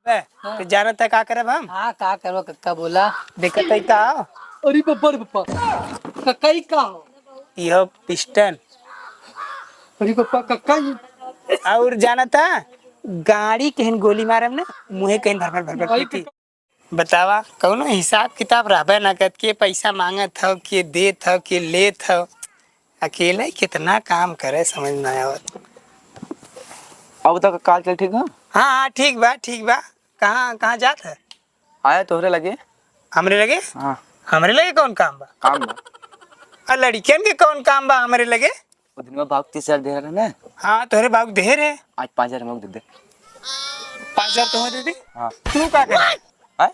तो जाना था का करब हम। हाँ का करो कक्का बोला। देखत है का अरे पप्पा रे पप्पा कक्का ही का हो। यह पिस्टन अरे पप्पा कक्का ही और जाना था गाड़ी कहीं गोली मारब ना मुहे कहीं भर भर भर भाई पीटी। बतावा कौनो हिसाब किताब रहबे ना कर के पैसा मांगत हो के देत हो के लेत हो। अकेला ही कितना काम करे समझ ना आवत। अब तक काल चल ठीक है। हाँ हाँ ठीक बा। कहाँ कहाँ जात है। आया तोहरे लगे। हमरे लगे। हाँ हमरे लगे कौन काम बा। काम बा। और लड़कियन के कौन काम बा हमरे लगे। वो दिन में भाग 30,000 दे रहा ना। हाँ तोहरे बाबू ढेर है। आज 5,000 हम दे दे। 5,000 तुम्हें दे दे। हाँ तू का कर आए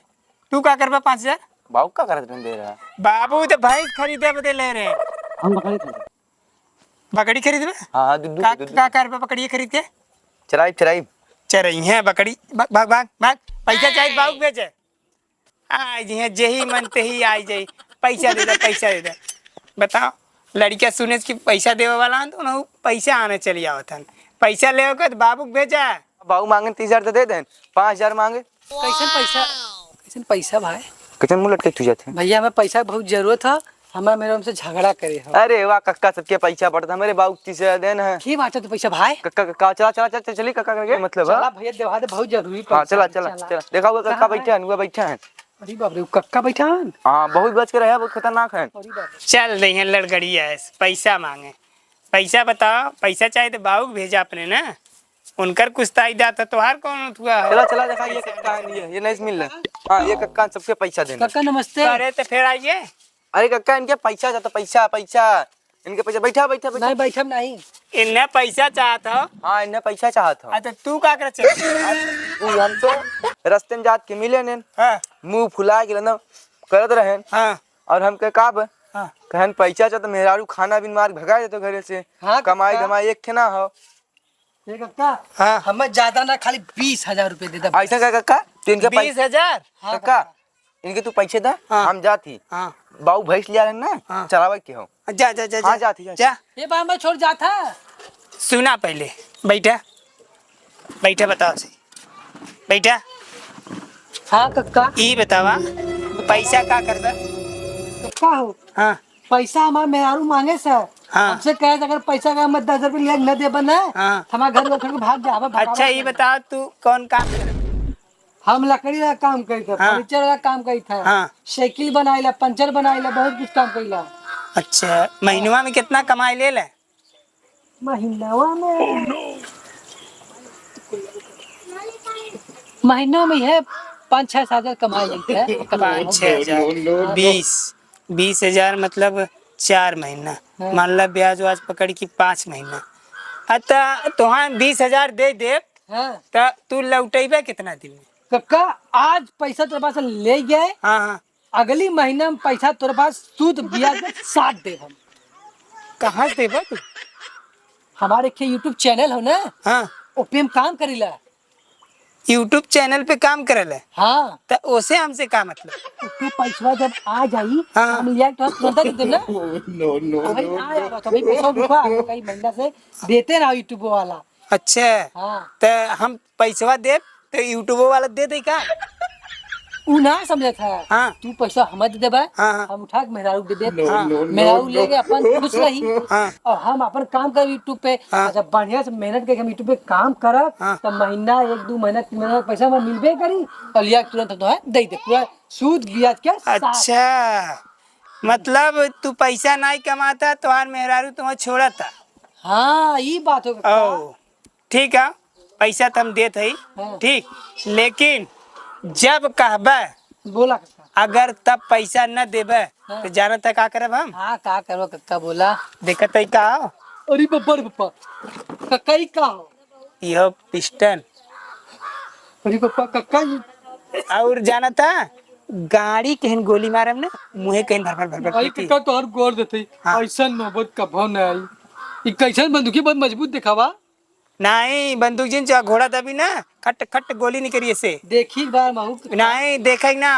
तू का कर बा 5,000। बाबू का करत रहे दे रहा। बाबू तो भैंस खरीदे बदे ले रहे। हम बकरी थे। बकरी खरीदबे। हाँ दूध का कर बा बकरी खरीद के। चराई चरई है बकरी भाग भाग भाग भाग। पैसा चाहिए बाबू बेचे आई जी जेही मन ते ही आई जाई। पैसा दे दे बताओ लड़कियां सुने कि पैसा देवे वाला हन तो ना पैसा आने चली आवत हन। पैसा ले के बाबू भेजा। बाबू मांगे 30,000 तो दे दे 5,000 मांगे। कैसन पैसा भाई। कितने मुंह लटके तू जाते। भैया हमें पैसा बहुत जरूरत है। हमारा मेरे हमसे झगड़ा करे हो। अरे वाह कक्का सबके पैसा पड़ता मेरे बाबू 30,000 देना है। की बात है तो पैसा भाई। कक्का चला चली कक्का करके मतलब चला भैया देवा दे बहुत जरूरी पैसा। हाँ चला देखा हुआ कक्का बैठा है। अरे बाप रे कक्का बैठा है। हाँ बहुत बच के रहा बहुत खतरनाक है। अरे बाप चल रही है लड़गड़ी है पैसा मांगे। पैसा बताओ पैसा चाहिए तो बाबू भेजा अपने ना उनकर कुछ ताइदा था तोहार कौन हुआ। चला देखा ये कक्का है ये नहीं मिल रहा। हाँ ये कक्का सबके पैसा देना। कक्का नमस्ते। अरे तो फिर आइए। अरे कक्का इनके पैसा चाहता पैसा इनके पैसा बैठा नहीं बैठम नहीं। इन्हें पैसा चाहता हो। हाँ इन्हें पैसा चाहता हूँ। अच्छा तू का कर चल। हम तो रास्ते में जात के मिले ने हाँ मुंह फुला के ना करत रहे। हाँ और हम के का हाँ कहन पैसा चाहता मेहरारू खाना बिन मार भगा देते घरे से। हाँ, कमाई धमाई एक थे ना हो। ये कक्का हाँ हमें ज्यादा ना खाली 20,000 रुपए दे दे। ऐसा क्या कक्का तो इनके 20,000। हाँ, कक्का इनके तू पैसे दा। हाँ। हम जाती हाँ बाबू भैंस लिया रहे ना हाँ। चलावे के हो। जा जा जा हाँ, जा जा। ये बार मैं छोड़ जाता। सुना पहले बैठा बताओ सही बैठा। हाँ कक्का ई बतावा पैसा का करबा। कक्का हो। हाँ पैसा हमारे मेहरारू मांगे सर। हाँ। हमसे कहे अगर पैसा का मत 10 रुपये न दे बना हाँ। हमारे घर छोड़ के भाग जा। अच्छा ये बताओ तू कौन काम कर। हम लकड़ी का काम करी था हाँ। फर्नीचर का काम करी था। हाँ। साइकिल बनाइला पंचर बनाइला बहुत कुछ काम करीला। अच्छा महीनवा में कितना कमाई ले ले। महीना में है 5-6 हजार कमाई लेते हैं। 5-6 हजार 20,000 मतलब 4 महीना। हाँ। मान ला ब्याज वाज पकड़ की 5 महीना। अच्छा तुहां 20,000 दे दे हाँ। तो तू लौटेबे कितना दिन में। कक्का आज पैसा तेरे पास ले गए। हाँ हाँ अगली महीना में पैसा तेरे पास सूद ब्याज में 60 दे हम। कहाँ से देबा तू। हमारे के यूट्यूब चैनल हो ना हाँ ओपे हम काम करीला। यूट्यूब चैनल पे काम करल है हाँ तो उसे हमसे का मतलब। उसके पैसा जब आ जाई हाँ। हम लिया तो तुरंत दे देना। भाई आया तो भाई पैसा रुका कई महीना से देते ना यूट्यूब वाला। अच्छा हाँ तो हम पैसा दे तो यूट्यूब वाला दे दे का। उ ना समझे था। हाँ तू पैसा हमें दे देबा। हाँ, हाँ। हम उठा के मेहरारू दे दे। हाँ। मेहरारू लेके अपन खुश रही। हाँ। और हम अपन काम कर यूट्यूब पे। हाँ। अच्छा बढ़िया से मेहनत करके हम यूट्यूब पे काम करब। हाँ। तो महीना 1-2 महीना 3 महीना का पैसा हमें मिलबे करी और लिया के तुरंत तो है दे दे पूरा सूद ब्याज के साथ। अच्छा मतलब तू पैसा नहीं कमाता तुम्हार मेहरारू तुम्हें छोड़ा था। हाँ ये बात होगा। ओ ठीक है पैसा तो हम देते ही हाँ। ठीक लेकिन जब कहबे बोला कक्का। अगर तब पैसा न देबे हाँ। तो जाना था का करब हम। हाँ का करो कक्का बोला। देखत है का अरे पप्पा रे पप्पा कक्का ही का हो। यह पिस्टन अरे पप्पा कक्का ही और जाना था गाड़ी कहीं गोली मारब ना मुहे कहीं भर भर भर भर आई पीटी। कक्का तो और गौर देते। हाँ। ऐसा नौबत कभाव न आई। ये कैसन बंदूकी बहुत मजबूत दिखावा। नहीं बंदूक जिन चा घोड़ा दबी ना खट खट गोली नहीं करिए से। देखी बार महू। नहीं देखा ही ना।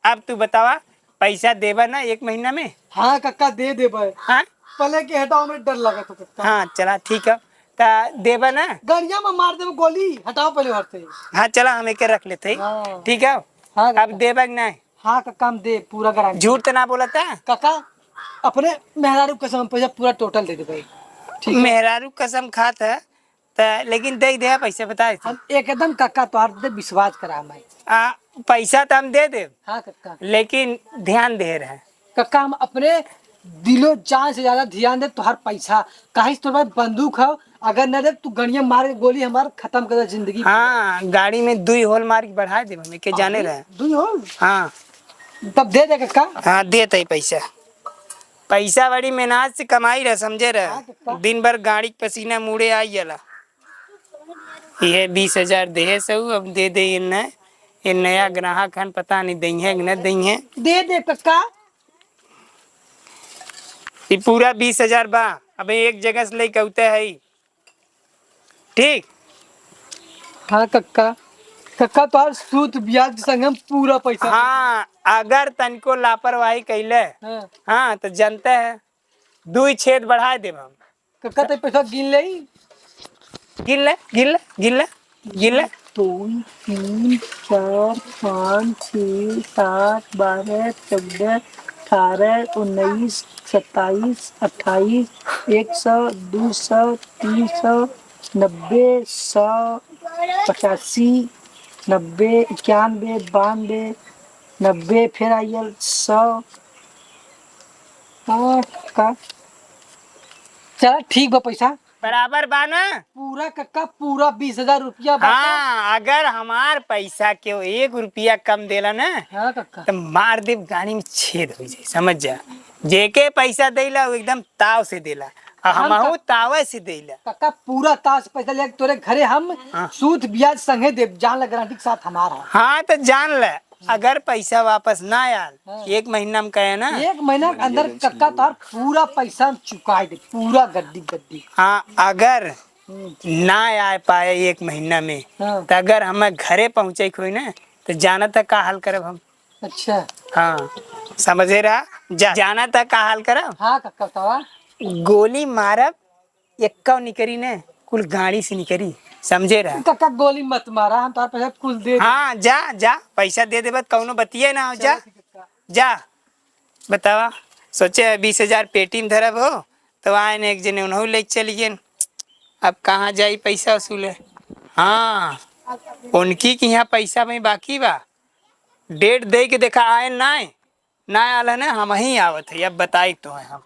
अब तू बतावा पैसा देबा ना 1 महीना में। हाँ कक्का दे दे भाई। हाँ पहले के हटाओ में डर लगा तो कक्का। हाँ चला ठीक है ता देबा ना। गड़िया में मार दे गोली, हटाओ पहले घर से। हाँ चला हम एक रख लेते हैं। हाँ। ठीक है हाँ अब देबा कि नहीं? हाँ काका हम दे पूरा गारंटी। झूठ तो ना बोला था। काका अपने मेहरारू कसम पैसा पूरा टोटल दे दे भाई। ठीक है मेहरारू कसम खात है लेकिन दे दे पैसे बता दे। हम एकदम काका तोहार पे विश्वास करा मैं। पैसा तो हम दे दे हाँ काका। लेकिन ध्यान दे रहे हैं। काका हम अपने दिलो जान से ज्यादा ध्यान दे तोहार पैसा। काहे से तोर बंदूक है, अगर न दे तू गड़िया मार के गोली हमार खत्म कर दे जिंदगी। हाँ गाड़ी में 2 होल मार के बढ़ा दे हमें के जाने रहे। दुई हो हाँ तब दे दे काका। हाँ देते पैसा। पैसा बड़ी मेहनत से कमाई रहे समझे रहे। दिन भर गाड़ी के पसीना मुड़े आई जला। ये 20,000 दे सब अब दे दे ये नया ग्राहक है पता नहीं दई है कि न दई है। दे दे काका। ये पूरा 20,000 बा। अब एक जगह से लेके उते है ठीक। हाँ काका। काका तोहार सूद ब्याज के संग हम पूरा पैसा। हाँ अगर तनको लापरवाही कैले हाँ हाँ तो जनते है 2 छेद बढ़ा देब हम। काका तो पैसा गिन ले। गिन ले गिन ले गिन ले गिन ले। 2 3 4 5 6 7 12 14 18 19 27 28 100 200 300 90 100 85 90 91 92 90 फिर आइयल 100। हाँ का चला ठीक बा पैसा बराबर बा ना। पूरा कक्का पूरा 20,000 रुपया बाटा। हाँ अगर हमार पैसा के 1 रुपया कम देला ना हाँ कक्का। तो मार देव गाड़ी में छेद हो जाए समझ जा। जेके पैसा देला वो एकदम ताव से देला और हमहू तावे से देला। कक्का पूरा ताश पैसा ले तोरे घरे हम हाँ। सूद ब्याज संगे दे जान लग गारंटी के साथ हमारा। हाँ तो जान ले अगर पैसा वापस ना आयल हाँ। 1 महीना में कहे ना। 1 महीना के अंदर कक्का तार पूरा पैसा हम चुका दे पूरा गड्डी गड्डी। हाँ अगर ना आ पाए 1 महीना में हाँ। तो अगर हमें घरे पहुँचे कोई ना तो जाना था का हाल करब हम। अच्छा हाँ समझे रहा जाना था का हाल करब। हाँ कक्का तवा गोली मारब एक्का निकरी ने कुल गाड़ी से निकरी समझे रहा। कक्का गोली मत मारा हम तार पैसा कुल दे। हाँ जा जा पैसा दे दे कौनो बतिये ना हो जा जा बतावा। सोचे 20,000 पेटी में धरब हो तो आए ने एक जने उन्हों ले चलिए। अब कहाँ जाई पैसा वसूले। हाँ उनकी कि यहाँ पैसा में बाकी बा। डेट दे के देखा आए ना आल है ना हम ही आवत है अब बताई तो है हम।